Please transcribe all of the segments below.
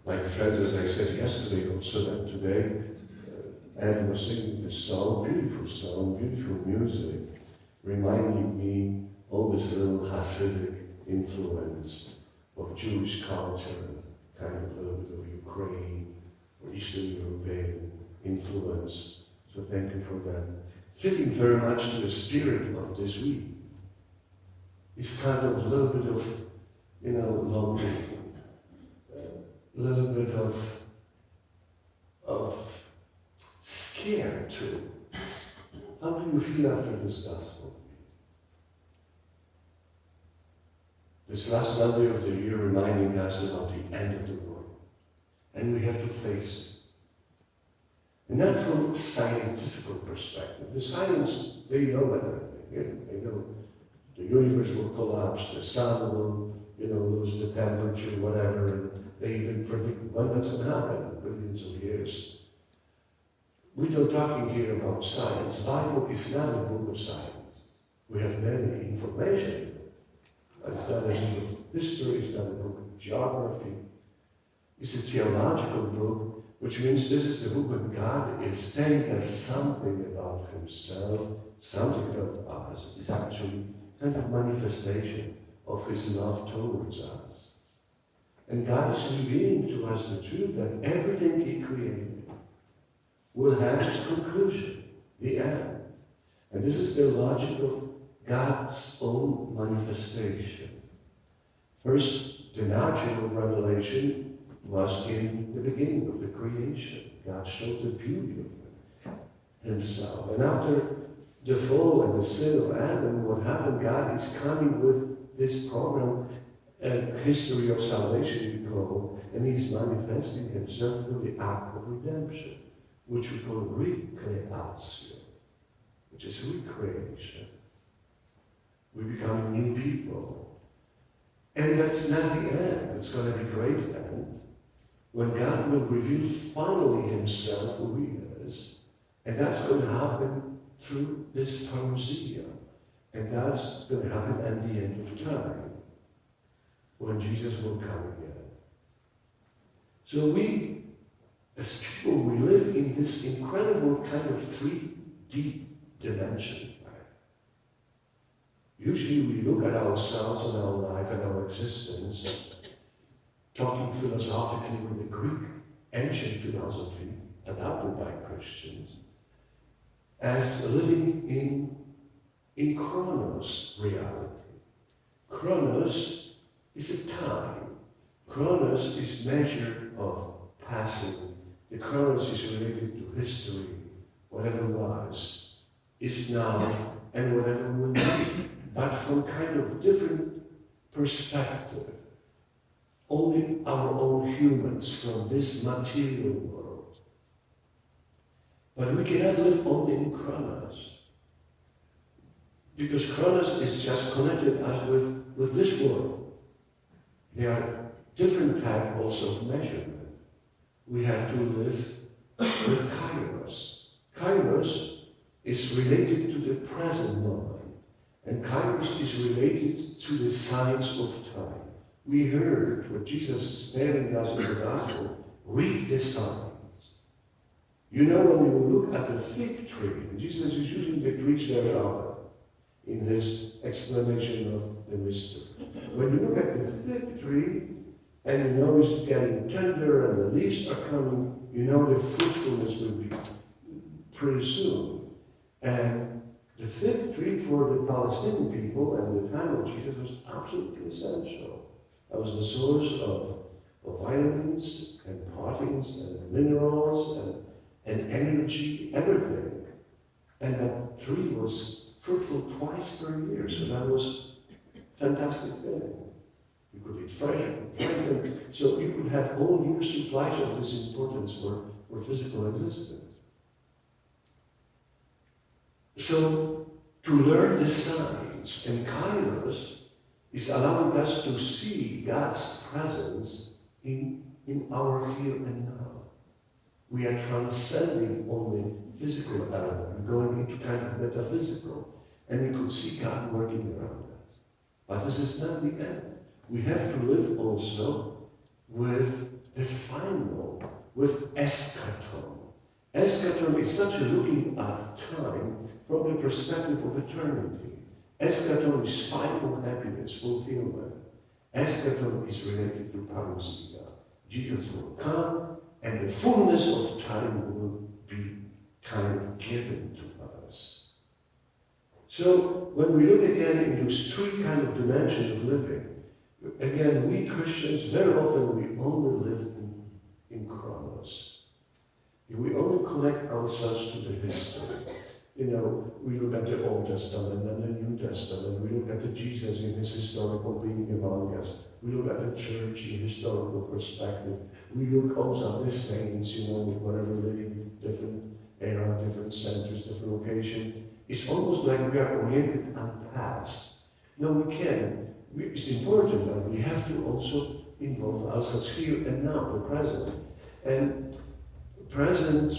My friends, as I said yesterday, also that today, Ed was singing this song, beautiful music, reminding me all this little Hasidic influence of Jewish culture and kind of a little bit of Ukraine or Eastern European influence. So thank you for that. Fitting very much to the spirit of this week. It's kind of a little bit of, longing, a little bit of scare too. How do you feel after this gospel? This last Sunday of the year reminding us about the end of the world. And we have to face it. And not from a scientific perspective. The science, they know everything. They know the universe will collapse, the sun will, lose the temperature, whatever, and they even predict when that's going to happen, billions of years. We're not talking here about science. The Bible is not a book of science. We have many information. It's not a book of history, it's not a book of geography. It's a theological book, which means this is the book of God. It's telling us something about Himself, something about us. It's actually kind of manifestation of His love towards us. And God is revealing to us the truth that everything He created will have its conclusion, the end. And this is the logic of God's own manifestation. First, the natural revelation was in the beginning of the creation. God showed the beauty of Himself. And after the fall and the sin of Adam, what happened? God is coming with this program and history of salvation, we call, and He's manifesting Himself through the act of redemption, which we call recreatio, which is recreation. We become new people. And that's not the end. It's going to be a great end, when God will reveal finally Himself who He is, and that's going to happen through this parousia. And that's going to happen at the end of time, when Jesus will come again. So we, as people, we live in this incredible kind of 3D dimension. Usually we look at ourselves and our life and our existence, talking philosophically with the Greek ancient philosophy adopted by Christians, as living in chronos reality. Chronos is a time. Chronos is measure of passing. The chronos is related to history. Whatever was, is now, and whatever will be. But from kind of different perspective. Only our own humans from this material world. But we cannot live only in chronos. Because chronos is just connected us with this world. There are different types also of measurement. We have to live with kairos. Kairos is related to the present moment. And kairos is related to the signs of time. We heard what Jesus is telling us in the gospel, read the signs. You know, when you look at the fig tree, and Jesus is using the trees very often in His explanation of the mystery. When you look at the fig tree, and you know it's getting tender and the leaves are coming, you know the fruitfulness will be pretty soon. And the fig tree for the Palestinian people at the time of Jesus was absolutely essential. That was the source of vitamins and proteins and minerals and energy, everything. And that tree was fruitful twice per year, so that was a fantastic thing. You could eat fresh, so you could have all year supplies of this importance for physical existence. So, to learn the signs, and kairos is allowing us to see God's presence in our here and now. We are transcending only physical element, we're going into kind of metaphysical, and we could see God working around us. But this is not the end. We have to live also with the final with eschaton. Eschaton is such a looking at time from the perspective of eternity. Eschaton is final happiness, fulfillment. Eschaton is related to parousia. Jesus will come, and the fullness of time will be kind of given to us. So when we look again in those three kind of dimensions of living, again, we Christians, very often we only live in chronos. We only connect ourselves to the history. You know, we look at the Old Testament and the New Testament. We look at the Jesus in his historical being among us. We look at the church in historical perspective. We look also at the saints, you know, whatever living, different era, different centers, different location. It's almost like we are oriented on past. No, we can. It's important that we have to also involve ourselves here and now, the present. And present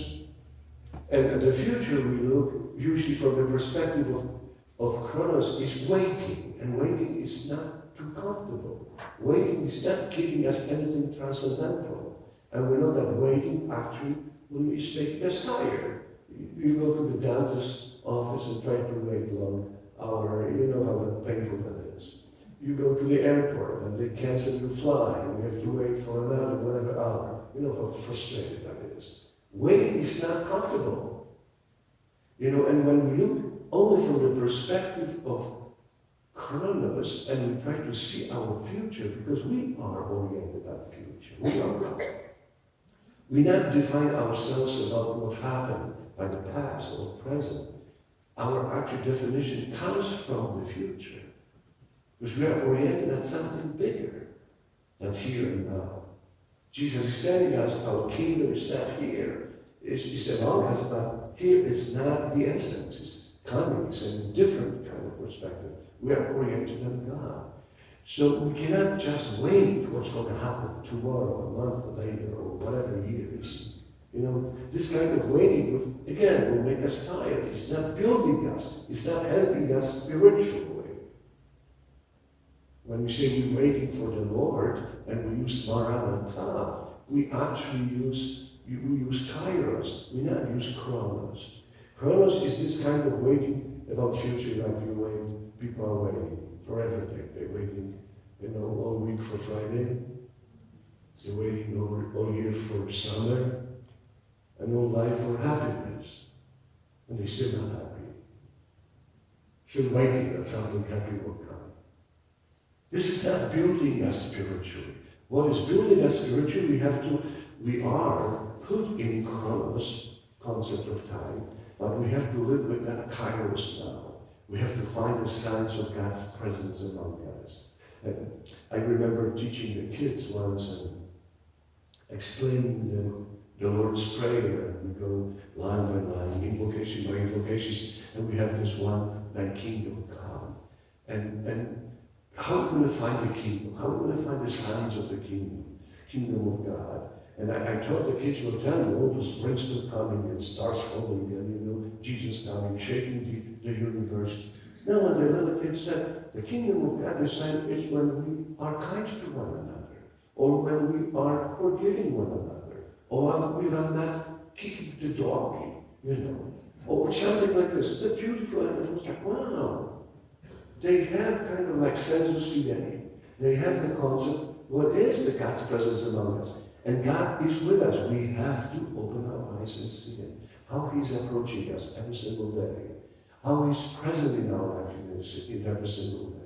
and the future we look usually from the perspective of chronos is waiting, and waiting is not too comfortable. Waiting is not giving us anything transcendental. And we know that waiting actually will make us tired. You go to the dentist's office and try to wait a long hour, you know how painful that is. You go to the airport and they cancel your flight and you have to wait for another whatever hour. You know how frustrating that is. Waiting is not comfortable. You know, and when we look only from the perspective of chronos and we try to see our future, because we are oriented at future. We are. We not define ourselves about what happened by the past or present. Our actual definition comes from the future. Because we are oriented at something bigger than here and now. Jesus is telling us our kingdom is not here. It's among us, but here is not the essence. It's coming. It's a different kind of perspective. We are oriented on God. So we cannot just wait what's going to happen tomorrow, a month later, or whatever years. You know, this kind of waiting, will make us tired. It's not building us. It's not helping us spiritually. When we say we're waiting for the Lord, and we use Maranatha, we actually use kairos. We not use chronos. Chronos is this kind of waiting about future, like you wait. People are waiting for everything. They're waiting, you know, all week for Friday. They're waiting all year for summer, and all life for happiness. And they're still not happy. Still waiting that something happy will come. This is not building us spiritually. What is building us spiritually, we are put in chronos, concept of time, but we have to live with that kairos now. We have to find the signs of God's presence among us. And I remember teaching the kids once and explaining them the Lord's Prayer, and we go line by line, invocation by invocations, and we have this one, thy kingdom come. And how are we going to find the kingdom? How are we going to find the signs of the kingdom of God? And I taught the kids, will tell you, all those brimstone coming and stars falling, and you know, Jesus coming, shaking the universe. No, and the little kid said, the kingdom of God is when we are kind to one another, or when we are forgiving one another, or we are not kicking the dog, you know, or something like this. It's a beautiful, and it was like, wow. They have kind of like sensus fidei. They have the concept, what is the God's presence among us? And God is with us. We have to open our eyes and see Him. How He's approaching us every single day. How He's present in our life in every single day.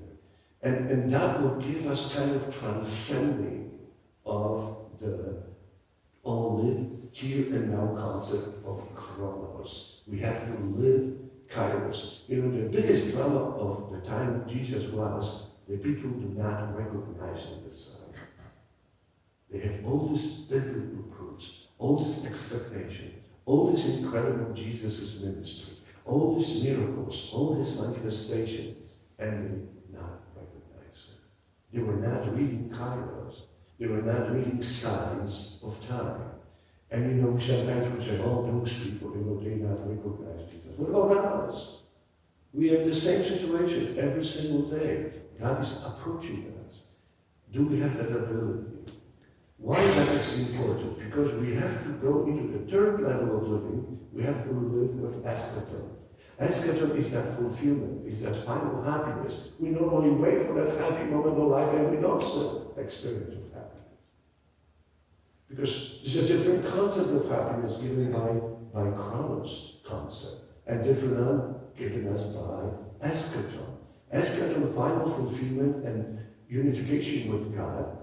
And that will give us kind of transcending of the only here and now concept of chronos. We have to live kairos. You know, the biggest drama of the time of Jesus was the people do not recognize the Messiah. They have all these biblical proofs, all this expectation, all this incredible Jesus' ministry, all these miracles, all this manifestation, and they did not recognize Him. They were not reading kairos. They were not reading signs of time. And you know, sometimes we say, oh, those people, you know, they not recognize Jesus. What about us? We have the same situation every single day. God is approaching us. Do we have that ability? Why that is important? Because we have to go into the third level of living. We have to live with eschaton. Eschaton is that fulfillment, is that final happiness. We normally wait for that happy moment of life and we don't still experience of happiness. Because there's a different concept of happiness given by Chronos concept, and different one given us by eschaton. Eschaton, final fulfillment and unification with God.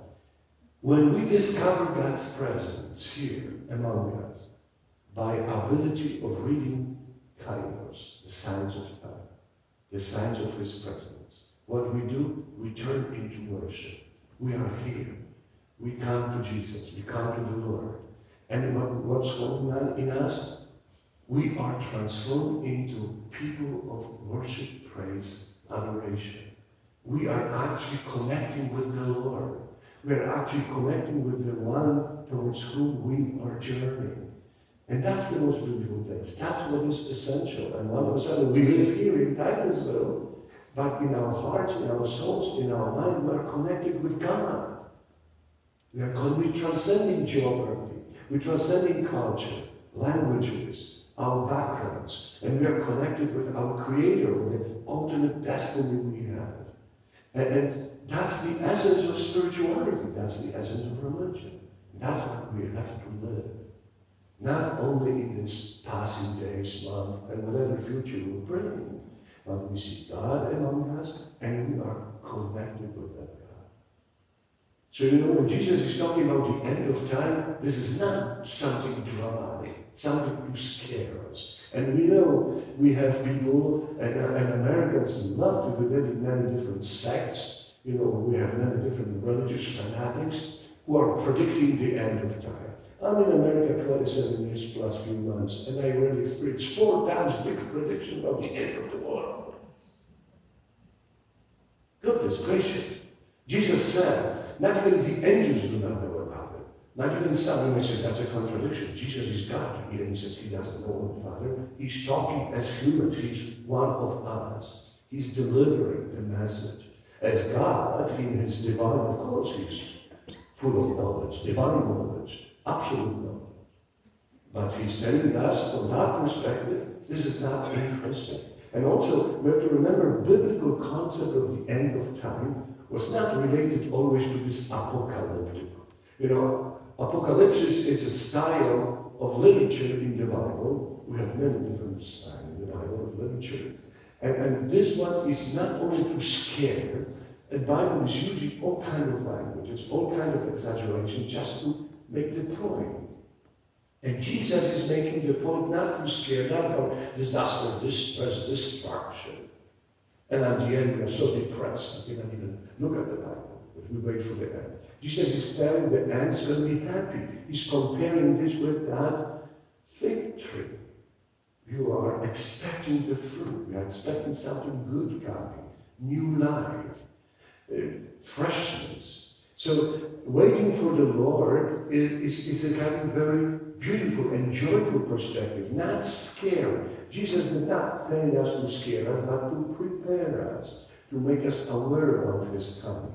When we discover God's presence here among us, by ability of reading Kairos, the signs of time, the signs of His presence, what we do, we turn into worship. We are here. We come to Jesus. We come to the Lord. And what's going on in us? We are transformed into people of worship, praise, adoration. We are actually connecting with the Lord. We are actually connecting with the one towards whom we are journeying. And that's the most beautiful thing. That's what is essential. And all of a sudden, we live here in Titusville, but in our hearts, in our souls, in our mind, we are connected with God. We are transcending geography. We're transcending culture, languages, our backgrounds, and we are connected with our Creator, with the ultimate destiny we have. And that's the essence of spirituality. That's the essence of religion. That's what we have to live. Not only in this passing days, month, and whatever future will bring, but we see God among us, and we are connected with that God. So when Jesus is talking about the end of time, this is not something dramatic, something to scare us. And we know we have people, and Americans love to do that in many different sects. We have many different religious fanatics who are predicting the end of time. I'm in America 27 years plus few months, and I already experienced 4 times big prediction about the end of the world. Goodness gracious. Jesus said, not even the angels do not know about it. Not even some. And I said, that's a contradiction. Jesus is God. And he says he doesn't know the Father. He's talking as humans. He's one of us. He's delivering the message. As God, in his divine, of course, he's full of knowledge, divine knowledge. Absolute knowledge. But he's telling us, from that perspective, this is not interesting. And also, we have to remember, biblical concept of the end of time was not related always to this apocalyptic. Apocalypse is a style of literature in the Bible. We have many different styles in the Bible of literature. And this one is not only to scare. The Bible is using all kinds of languages, all kinds of exaggeration, just to make the point. And Jesus is making the point not to scare, not about disaster, distress, destruction. And at the end, we are so depressed, we cannot even look at the Bible, but we wait for the end. Jesus is telling the end's going to be happy. He's comparing this with that fig tree. You are expecting the fruit. You are expecting something good coming, new life, freshness. So waiting for the Lord is a kind of very beautiful and joyful perspective, not scary. Jesus is not telling us to scare us, but to prepare us, to make us aware of his coming.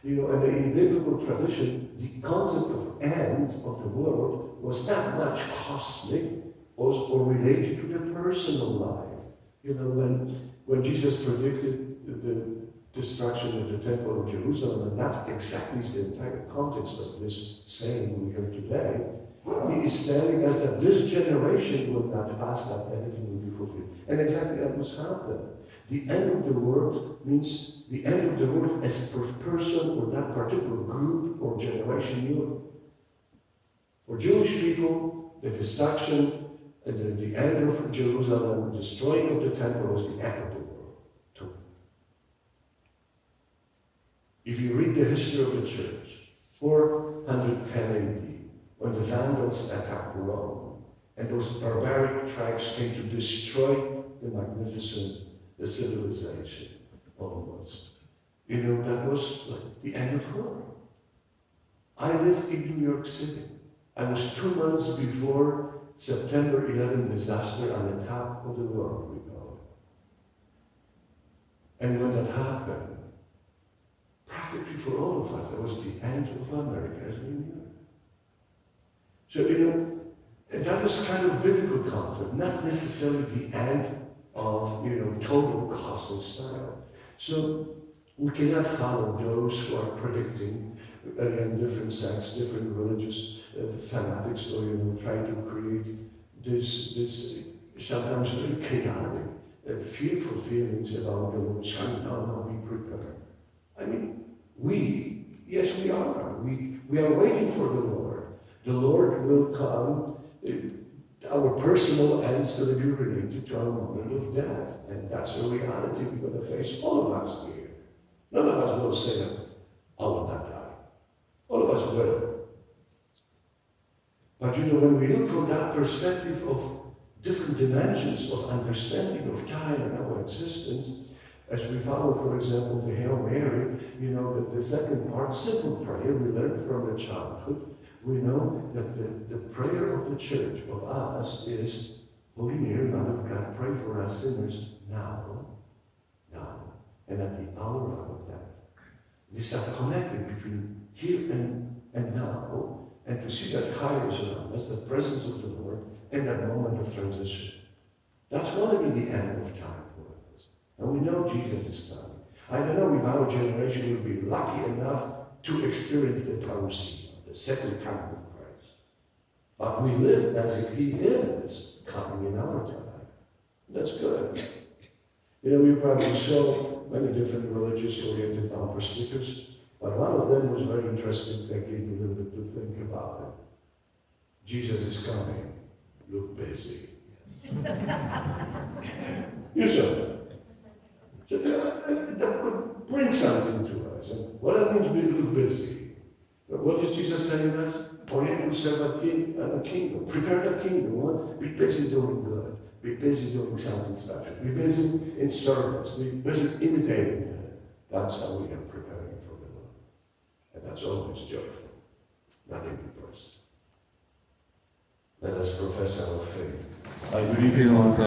And in biblical tradition, the concept of end of the world was not much cosmic or related to the personal life. When Jesus predicted the destruction of the Temple of Jerusalem, and that's exactly the entire context of this saying we hear today, he is telling us that this generation will not pass, that everything will be fulfilled. And exactly that was happened. The end of the world means the end of the world as per person or that particular group or generation. For Jewish people, the destruction and the end of Jerusalem, the destroying of the temple was the end of the world too. If you read the history of the church, 410 AD, when the Vandals attacked Rome, and those barbaric tribes came to destroy the civilization, almost. That was like the end of the world. I lived in New York City. I was 2 months before September 11 disaster on the top of the world, we call it. And when that happened, practically for all of us, that was the end of America as we knew it. So, and that was kind of biblical concept, not necessarily the end of, total cosmic style. So we cannot follow those who are predicting, again, different sects, different religious fanatics, or, trying to create this sometimes very chaotic, fearful feelings about the Lord's coming. No, be prepared. I mean, yes, we are. We are waiting for the Lord. The Lord will come. Our personal end's going to be related to our moment of death. And that's the reality we're going to face, all of us here. None of us will say that I will not die. All of us will. But when we look from that perspective of different dimensions of understanding of time and our existence, as we follow, for example, the Hail Mary, the second part, simple prayer we learn from the childhood. We know that the prayer of the church, of us, is, Holy Mary, Mother of God, pray for us sinners now, and at the hour of our death. These are connected between here and now, and to see that Kairos around us, the presence of the Lord, and that moment of transition. That's going to be the end of time for us. And we know Jesus is coming. I don't know if our generation will be lucky enough to experience the parousia, the second coming of Christ. But we live as if He is coming in our time. That's good. We probably saw many different religious-oriented bumper stickers, but one of them was very interesting. That gave me a little bit to think about it. Jesus is coming. Look busy. You saw that. So that would bring something to us. And what that means, we look busy. But what is Jesus telling us? Orient yourself a kingdom. Prepare that kingdom. What? Be busy doing good. Be busy doing something special. Be busy in service. Be busy imitating Him. That's how we are preparing for the Lord. And that's always joyful, nothing depressed. Let us profess our faith. I believe in one God.